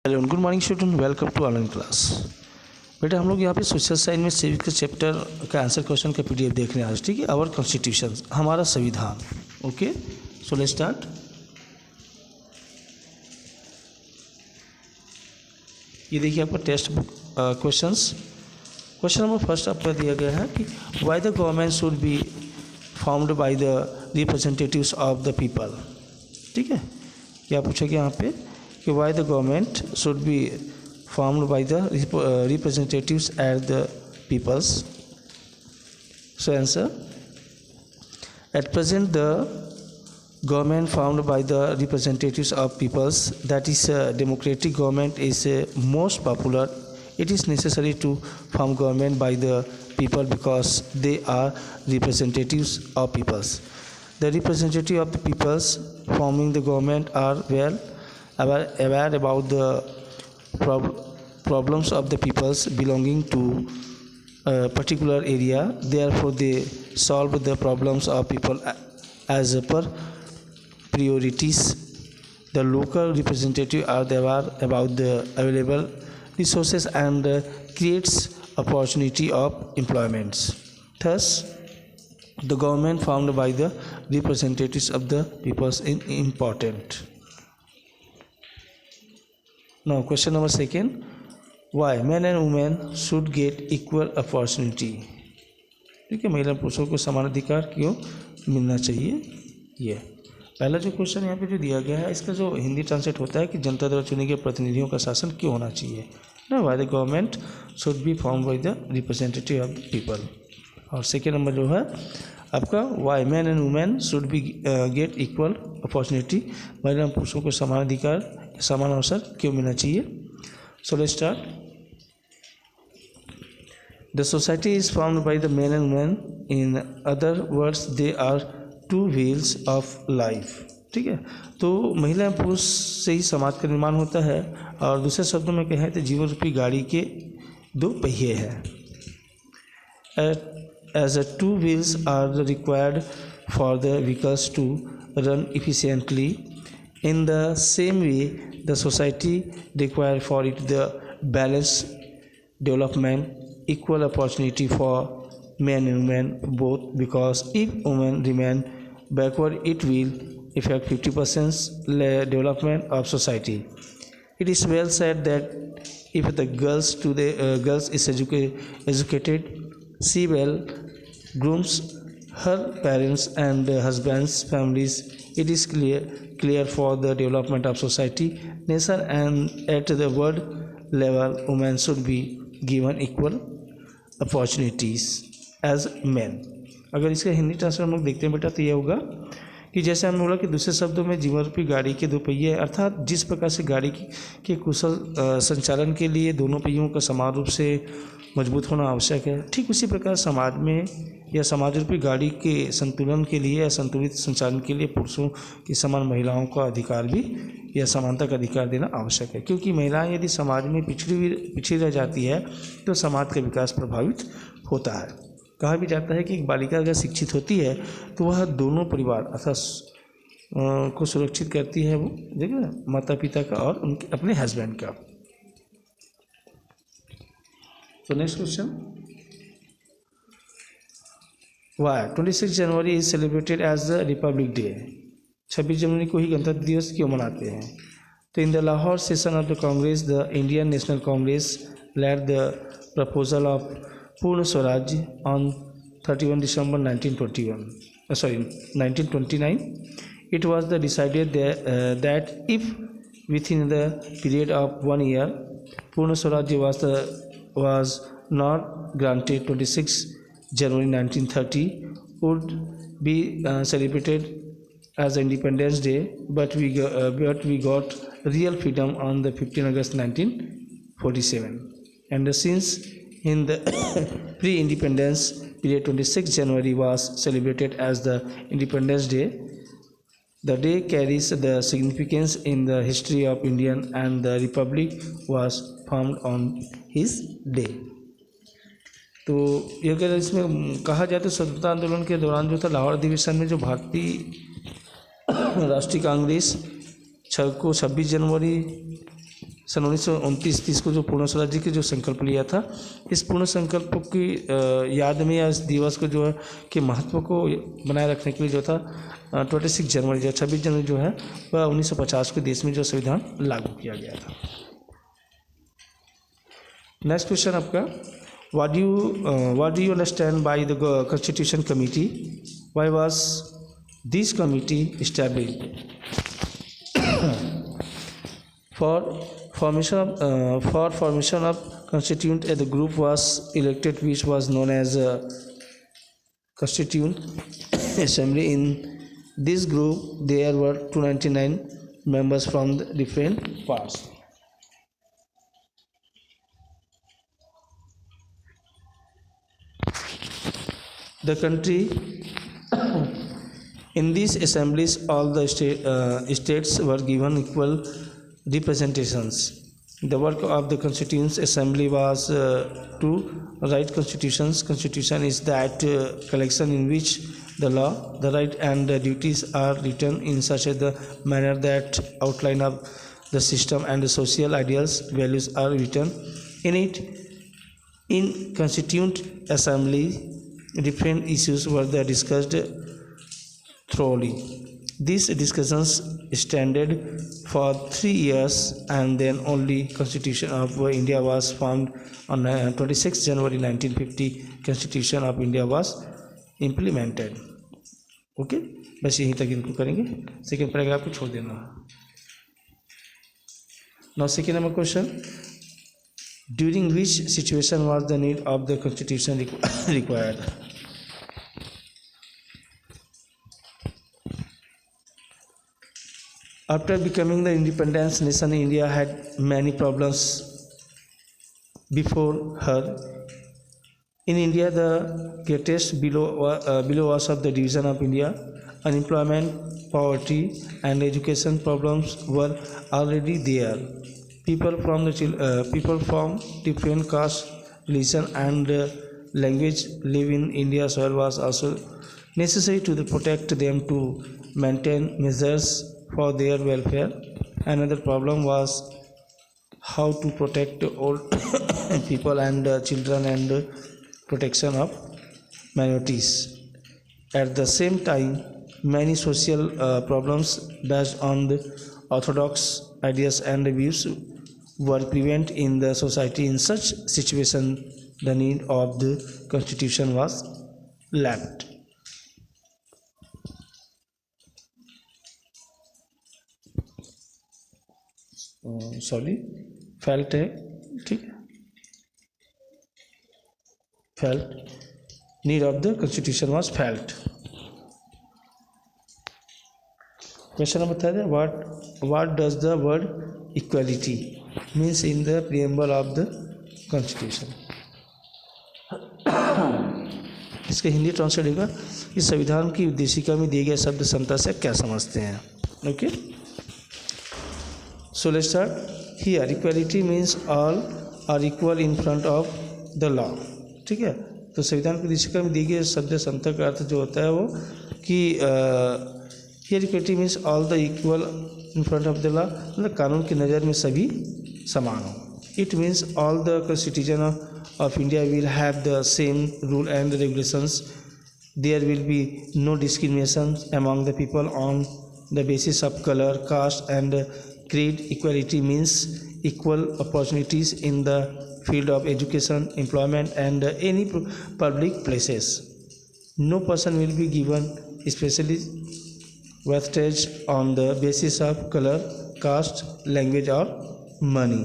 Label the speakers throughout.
Speaker 1: Hello good morning student, welcome to online class. बेटा हम लोग यहाँ पे सोशल साइंस में सिविक के चैप्टर का आंसर क्वेश्चन का पीडीएफ देख रहे हैं आज। ठीक है, आवर कॉन्स्टिट्यूशन, हमारा संविधान। Okay, so let's start. ये देखिए आपका text book questions. Question number first आपका दिया गया है कि why the government should be formed by the representatives of the people. ठीक है, क्या पूछा गया यहाँ पे कि why the government should be formed by the representatives as the peoples. So answer, at present the government formed by the representatives of peoples, that is a democratic government, is most popular. It is necessary to form government by the people because they are representatives of peoples. The representative of the peoples forming the government are well aware about the problems of the peoples belonging to a particular area. Therefore they solve the problems of people as per priorities. The local representatives are aware about the available resources and creates opportunity of employments. Thus the government formed by the representatives of the peoples is important. Now question number second, why men and women should get equal opportunity. ठीक है, महिला पुरुषों को समान अधिकार क्यों मिलना चाहिए। ये पहला जो क्वेश्चन यहाँ पे जो दिया गया है, इसका जो हिंदी ट्रांसलेट होता है कि जनता द्वारा चुने गए प्रतिनिधियों का शासन क्यों होना चाहिए ना, why the government should be form by the representative of the people. और सेकेंड नंबर जो है आपका, Y man and women should be get equal opportunity, महिला पुरुषों को समान अधिकार समान अवसर क्यों मिलना चाहिए। So let's start. The society is formed by the man and women, in other words they are two wheels of life. ठीक है, तो महिला एवं पुरुष से ही समाज का निर्माण होता है, और दूसरे शब्दों में कहें तो जीवन रूपी गाड़ी के दो पहिए हैं। As the two wheels are required for the vehicles to run efficiently, in the same way the society requires for it the balanced development, equal opportunity for men and women both, because if women remain backward it will affect 50% development of society. It is well said that if the girls is educated, she well grooms her parents and husbands families, it is clear for the development of society, nation, and at the world level women should be given equal opportunities as men. अगर इसका Hindi translate हम लोग देखते हैं बेटा तो ये होगा कि जैसे हमने बोला कि दूसरे शब्दों में जीवन रूपी गाड़ी के दो पहिए, अर्थात जिस प्रकार से गाड़ी के कुशल संचालन के लिए दोनों पहियों का समान रूप से मजबूत होना आवश्यक है, ठीक उसी प्रकार समाज में या समाज रूपी गाड़ी के संतुलन के लिए या संतुलित संचालन के लिए पुरुषों की समान महिलाओं का अधिकार भी या समानता का अधिकार देना आवश्यक है। क्योंकि महिलाएं यदि समाज में पिछड़ी रह जाती है तो समाज का विकास प्रभावित होता है। कहा भी जाता है कि एक बालिका अगर शिक्षित होती है तो वह दोनों परिवार अर्थात को सुरक्षित करती है, वो देखिए माता पिता का और उनके अपने हस्बैंड का। तो next question, why 26 January is celebrated as the Republic Day. 26 जनवरी को ही गणतंत्र दिवस क्यों मनाते हैं। तो in the Lahore session of the Congress, the Indian National Congress laid the proposal of Purna Swaraj on 31 December 1929. It was decided that if within the period of 1 year Purna Swaraj was not granted, 26 January 1930 would be celebrated as Independence Day, but we got real freedom on the 15 August 1947. And since in the pre-independence period 26 January was celebrated as the Independence Day, the day carries the significance in the history of India, and the republic was formed on his day. तो ये अगर इसमें कहा जाए तो स्वतंत्रता आंदोलन के दौरान जो था लाहौर अधिवेशन में जो भारतीय राष्ट्रीय कांग्रेस को 26 जनवरी सन 1929-30 को जो पूर्ण स्वराज्य की जो संकल्प लिया था, इस पूर्ण संकल्प की याद में या इस दिवस को जो है कि महत्व को बनाए रखने के लिए जो था 26 जनवरी 26 जनवरी जो है वह 1950 के देश में जो संविधान लागू किया गया था। नेक्स्ट क्वेश्चन आपका, what do you understand by the Constitution Committee? Why was this committee established? For formation of constituent, the group was elected, which was known as Constituent Assembly. In this group, there were 299 members from the different parts. The country, in these assemblies, all the states were given equal representations. The work of the Constituent Assembly was to write constitutions. Constitution is that collection in which the law, the right and the duties are written in such a manner that outline of the system and the social ideals, values are written in it. In Constituent Assembly, different issues were discussed thoroughly. These discussions extended for 3 years, and then only Constitution of India was formed on 26 January 1950. Constitution of India was implemented. Okay, बस यहीं तक इनको करेंगे, second paragraph को छोड़ देना। Now second number question, during which situation was the need of the constitution required? After becoming the independent nation, India had many problems before her. In India, the greatest below was of the division of India. Unemployment, poverty, and education problems were already there. People from different caste, religion, and language live in India soil was also necessary to protect them, to maintain measures for their welfare. Another problem was how to protect old people and children and protection of minorities. At the same time, many social problems based on the orthodox ideas and views were prevalent in the society. In such situation, the need of the constitution was left. Felt है, ठीक है, felt, need of the constitution was felt. Question number 3, what does the word equality means in the preamble of the constitution? इसका Hindi translate होगा, इस संविधान की उद्देशिका में दिए गए शब्द समता से क्या समझते हैं? Okay, so let's start here. Equality means all are equal in front of the law. ठीक है, तो संविधान की उद्देशिका में दी गई शब्द समता का अर्थ जो होता है वो कि here equality means all the equal in front of the law, मतलब कानून की नज़र में सभी समान हो. It means all the citizens of India will have the same rule and regulations. There will be no discrimination among the people on the basis of color, caste and creed. Equality means equal opportunities in the field of education, employment and any public places. No person will be given especially advantage on the basis of color, caste, language or money.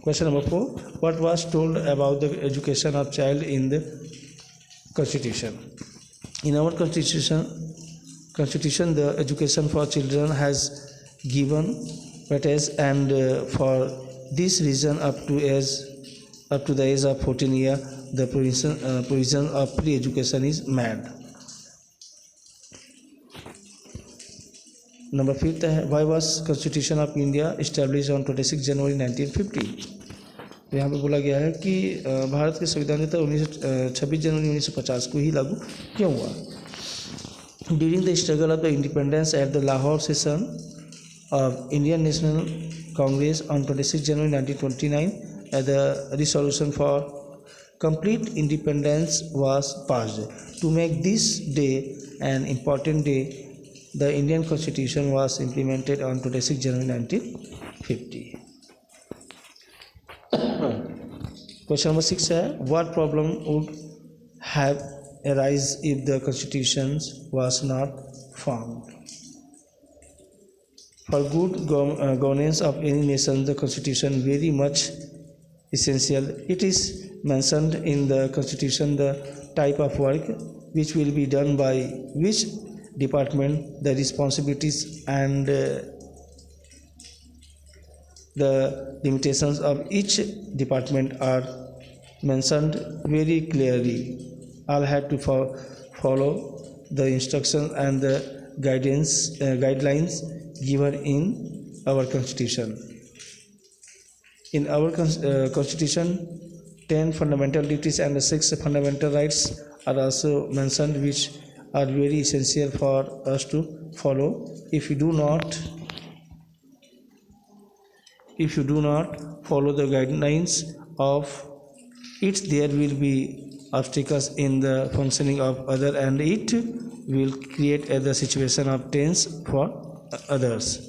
Speaker 1: Question number 4, what was told about the education of child in the Constitution? In our Constitution, the education for children has given weightage, and for this reason, up to the age of 14 years, the provision of free education is made. Number 5 है, why was Constitution of India established on 26 January 1950? तो यहाँ पे बोला गया है कि भारत के संविधान जो था 26 जनवरी 1950 को ही लागू क्यों हुआ? During the struggle of the independence at the Lahore session, of Indian National Congress on 26 January 1929, the resolution for complete independence was passed. To make this day an important day, the Indian Constitution was implemented on 26 January 1950. Question number 6 है, what problem would have arisen if the Constitution was not formed? For good governance of any nation, the Constitution very much essential. It is mentioned in the Constitution the type of work which will be done by which department, the responsibilities and the limitations of each department are mentioned very clearly. All have to follow the instructions and the guidelines given in our Constitution. In our Constitution, 10 fundamental duties and 6 fundamental rights are also mentioned, which are very essential for us to follow. If you do not follow the guidelines of it, there will be obstacles in the functioning of other, and it will create a situation of tense for others.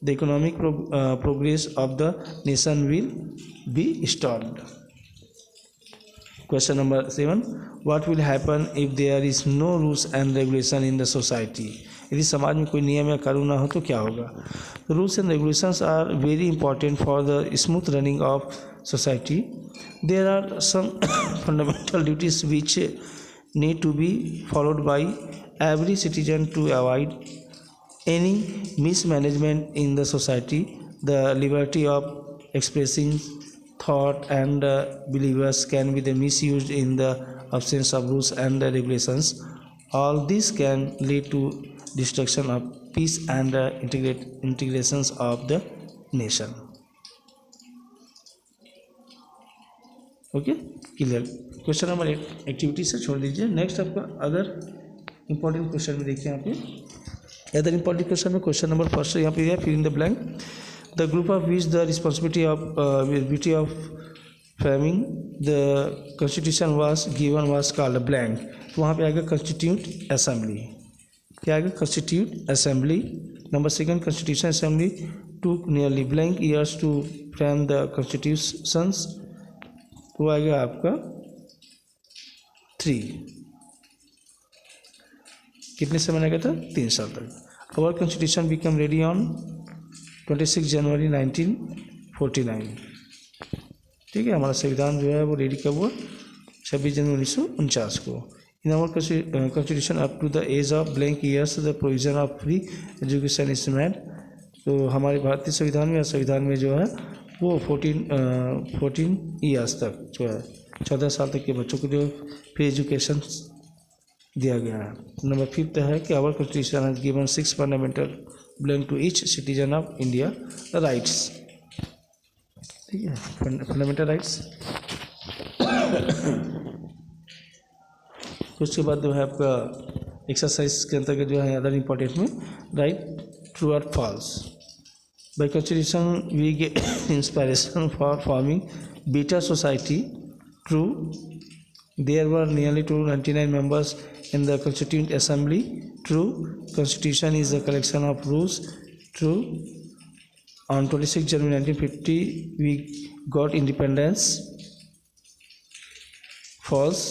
Speaker 1: The economic progress of the nation will be stalled. Question number 7, what will happen if there is no rules and regulation in the society? यदि समाज में कोई नियम या कानून ना हो तो क्या होगा? Rules and regulations are very important for the smooth running of society. There are some fundamental duties which need to be followed by every citizen to avoid any mismanagement in the society. The liberty of expressing thought and beliefs can be misused in the absence of rules and regulations. All this can lead to destruction of peace and integrations of the nation. Okay clear. Question number 8 activity से छोड़ दीजिए. Next आपका other important question में देखिए यहाँ पे. Other important question में question number first यहाँ पे है fill in the blank. The group of which the responsibility of duty of framing the constitution was given was called blank. तो वहाँ पे आएगा कंस्टिट्यूट असेंबली. क्या आएगा? Constituent Assembly. Number second, constitution assembly took nearly blank years to frame the constitutions. वो आएगा आपका 3. कितने समय लगेगा था? 3 साल तक. Our constitution become ready on 26 जनवरी 1949. ठीक है, हमारा संविधान जो है वो रेडी कब हुआ? 26 जनवरी 1949 को. In our constitution up to the age of blank years the provision of free education is made. तो हमारे भारतीय संविधान में जो है वो 14 ईयर्स तक जो है 14 साल तक के बच्चों को जो फ्री एजुकेशन दिया गया है. नंबर 5 है कि our constitution has given 6 fundamental belong to each citizen of India rights. ठीक है, फंडामेंटल राइट्स. उसके बाद जो है आपका एक्सरसाइज के अंतर्गत जो है अदर इम्पोर्टेंट में राइट ट्रू और false. By constitution we get inspiration for forming better society. True, there were nearly 299 members in the Constituent Assembly. True, Constitution is a collection of rules. True, on 26 January 1950 we got independence. False,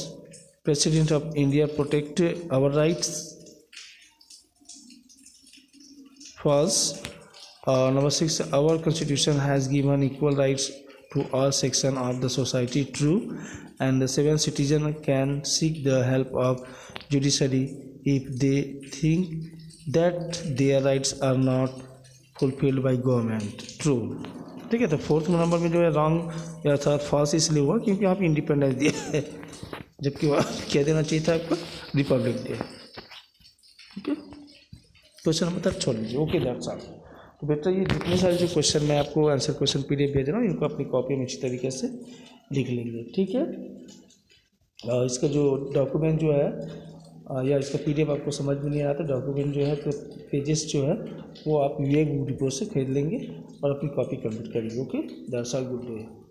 Speaker 1: President of India protected our rights. False. Number 6, our constitution has given equal rights to all sections of the society. True, and the 7 citizens can seek the help of judiciary if they think that their rights are not fulfilled by government. True. ठीक है, तो 4th number में जो है wrong या अर्थात false इसलिए हुआ क्योंकि आप इंडिपेंडेंस दिए है, जबकि वह क्या देना चाहिए था आपको? Republic day. ठीक है, क्वेश्चन नंबर 3 छोड़ दीजिए. Okay that's all. तो बेटा ये जितने सारे जो क्वेश्चन मैं आपको आंसर क्वेश्चन PDF भेज रहा हूँ इनको अपनी कॉपी में अच्छी तरीके से लिख लेंगे. ठीक है, और इसका जो डॉक्यूमेंट जो है या इसका PDF आपको समझ में नहीं आता, डॉक्यूमेंट जो है तो पेजेस जो है वो आप विवेक बुक डिपो से खरीद लेंगे और अपनी कॉपी कंप्लीट करेंगे। Okay, that's all, good day.